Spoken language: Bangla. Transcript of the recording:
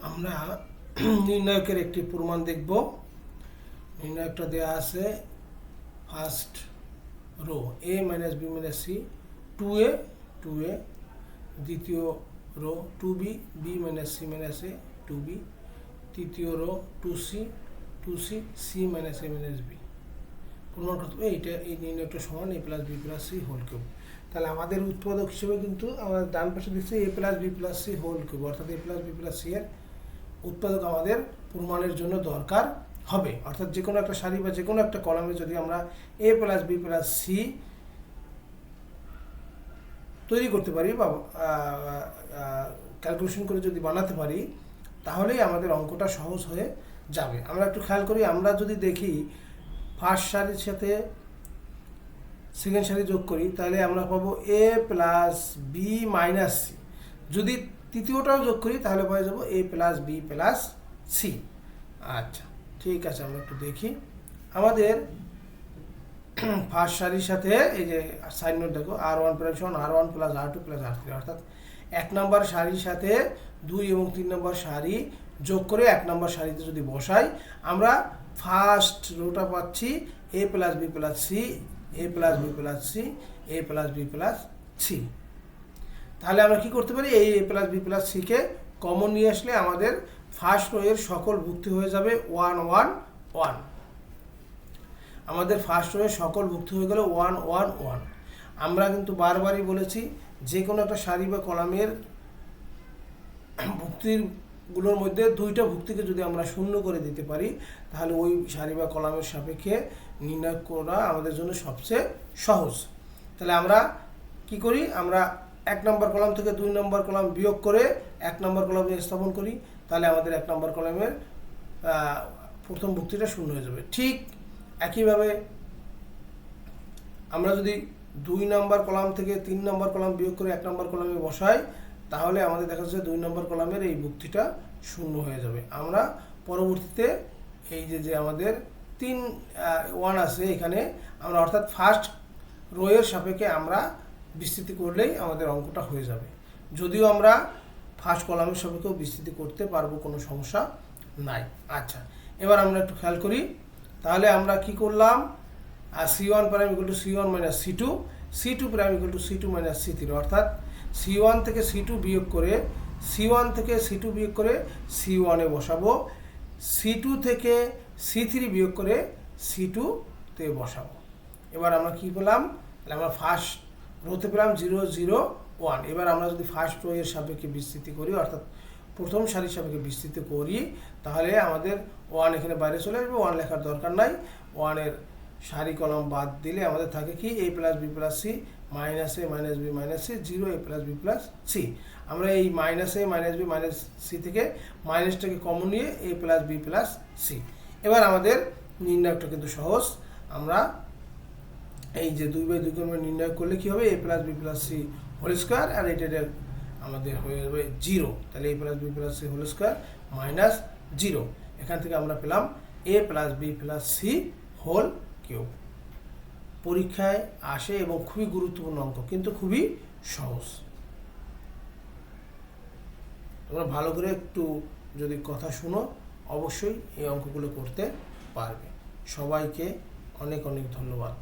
আমরা নির্ণায়কের একটি প্রমাণ দেখব। নির্ণায়কটা দেওয়া আছে first row a minus B minus C 2a দ্বিতীয় row 2b B minus C minus A 2b তৃতীয় row 2c C minus A minus B. প্রমাণ করতে হবে এইটা এই নির্ণয়কটা সমান a plus B plus C whole cube. তাহলে আমাদের উৎপাদক হিসেবে কিন্তু আমরা ডান পাশে দিচ্ছি a plus B plus C whole cube, অর্থাৎ a plus B plus C এর উৎপাদক আমাদের প্রমাণের জন্য দরকার হবে। অর্থাৎ যে কোনো একটা সারি বা যে কোনো একটা কলামে যদি আমরা a plus B plus C তৈরি করতে পারি বা ক্যালকুলেশন করে যদি বানাতে পারি, তাহলেই আমাদের অঙ্কটা সহজ হয়ে যাবে। আমরা একটু খেয়াল করি, আমরা যদি দেখি ফার্স্ট সারির সাথে সেকেন্ড সারি যোগ করি, তাহলে আমরা পাবো a plus B minus C. যদি তৃতীয়টাও যোগ করি তাহলে পাওয়া যাবো a plus B plus C. আচ্ছা, ঠিক আছে, আমরা একটু দেখি। আমাদের ফার্স্ট সারির সাথে এই যে সাইন নোট দেখো, r1 প্রাইম সমান r1 plus r2 plus r3, অর্থাৎ 1 নম্বর সারির সাথে 2 এবং 3 নম্বর সারি যোগ করে 1 নম্বর সারিতে যদি বসাই, আমরা ফার্স্ট রোটা পাচ্ছি a plus B plus C, a plus B plus C, a plus B plus C. তাহলে আমরা কি করতে পারি, এই a plus B plus C কে কমন নিয়ে আসলে আমাদের ফার্স্ট রো এর সকল ভুক্তি হয়ে যাবে 1 1 1। আমাদের ফার্স্ট রো এর সকল ভুক্তি হয়ে গেল 1 1 1। আমরা কিন্তু বারবারই বলেছি, যে কোনো একটা সারি বা কলামের ভুক্তিগুলোর মধ্যে দুইটা ভুক্তিকে যদি আমরা শূন্য করে দিতে পারি, তাহলে ওই সারি বা কলামের সাপেক্ষে নির্ণয় করা আমাদের জন্য সবচেয়ে সহজ। তাহলে আমরা কি করি, আমরা 1 নম্বর কলাম থেকে 2 নম্বর কলাম বিয়োগ করে 1 নম্বর কলামে স্থাপন করি, তাহলে আমাদের 1 নম্বর কলামের প্রথম ভুক্তিটা শূন্য হয়ে যাবে। ঠিক একইভাবে আমরা যদি 2 নম্বর কলাম থেকে 3 নম্বর কলাম বিয়োগ করে 1 নম্বর কলামে বসাই, তাহলে আমাদের দেখা যাচ্ছে 2 নম্বর কলামের এই ভুক্তিটা শূন্য হয়ে যাবে। আমরা পরবর্তীতে এই যে আমাদের 3 1 আছে এখানে, আমরা অর্থাৎ ফার্স্ট রো এর সাপেক্ষে আমরা বিস্তৃতি করলেই আমাদের অঙ্কটা হয়ে যাবে। যদিও আমরা ফার্স্ট কলামের সাপেক্ষেও বিস্তৃতি করতে পারবো, কোনো সমস্যা নাই। আচ্ছা, এবার আমরা একটু খেয়াল করি। তাহলে আমরা কি করলাম, c1 prime equal to c1 minus c2, c2 prime equal to c2 minus c3, অর্থাৎ c1 থেকে c2 বিয়োগ করে c1 এ বসাবো, c2 থেকে c3 বিয়োগ করে c2 তে বসাবো। এবার আমরা কি পেলাম, তাহলে আমরা ফার্স্ট রোতে পেলাম 0 0 1। এবার আমরা যদি ফার্স্ট রো এর সাপেক্ষে বিস্তৃতি করি, অর্থাৎ প্রথম সারির সাপেক্ষে বিস্তৃতি করি, তাহলে আমাদের 1 এখানে বাইরে চলে আসবে, 1 লেখার দরকার নাই। 1 এর সারি কলম বাদ দিলে আমাদের থাকে কি, a plus B plus C minus A minus B minus C 0 a plus B plus C. আমরা এই minus A minus B minus C থেকে মাইনাসটাকে কমন নিয়ে a plus B plus C. এবার আমাদের নির্ণয়টা কিন্তু সহজ। আমরা এই যে 2/2 কে আমরা নির্ণয় করলে কি হবে, a plus B plus C whole square, আর এটা আমাদের হয়ে যাবে 0। তাহলে a plus B plus C whole square minus 0। এখান থেকে আমরা পেলাম a plus B plus C whole cube. পরীক্ষায় আসে এবং খুবই গুরুত্বপূর্ণ অঙ্ক, কিন্তু খুবই সহজ। তোমরা ভালো করে একটু যদি কথা শুনো, অবশ্যই এই অঙ্কগুলো করতে পারবে। সবাইকে অনেক অনেক ধন্যবাদ।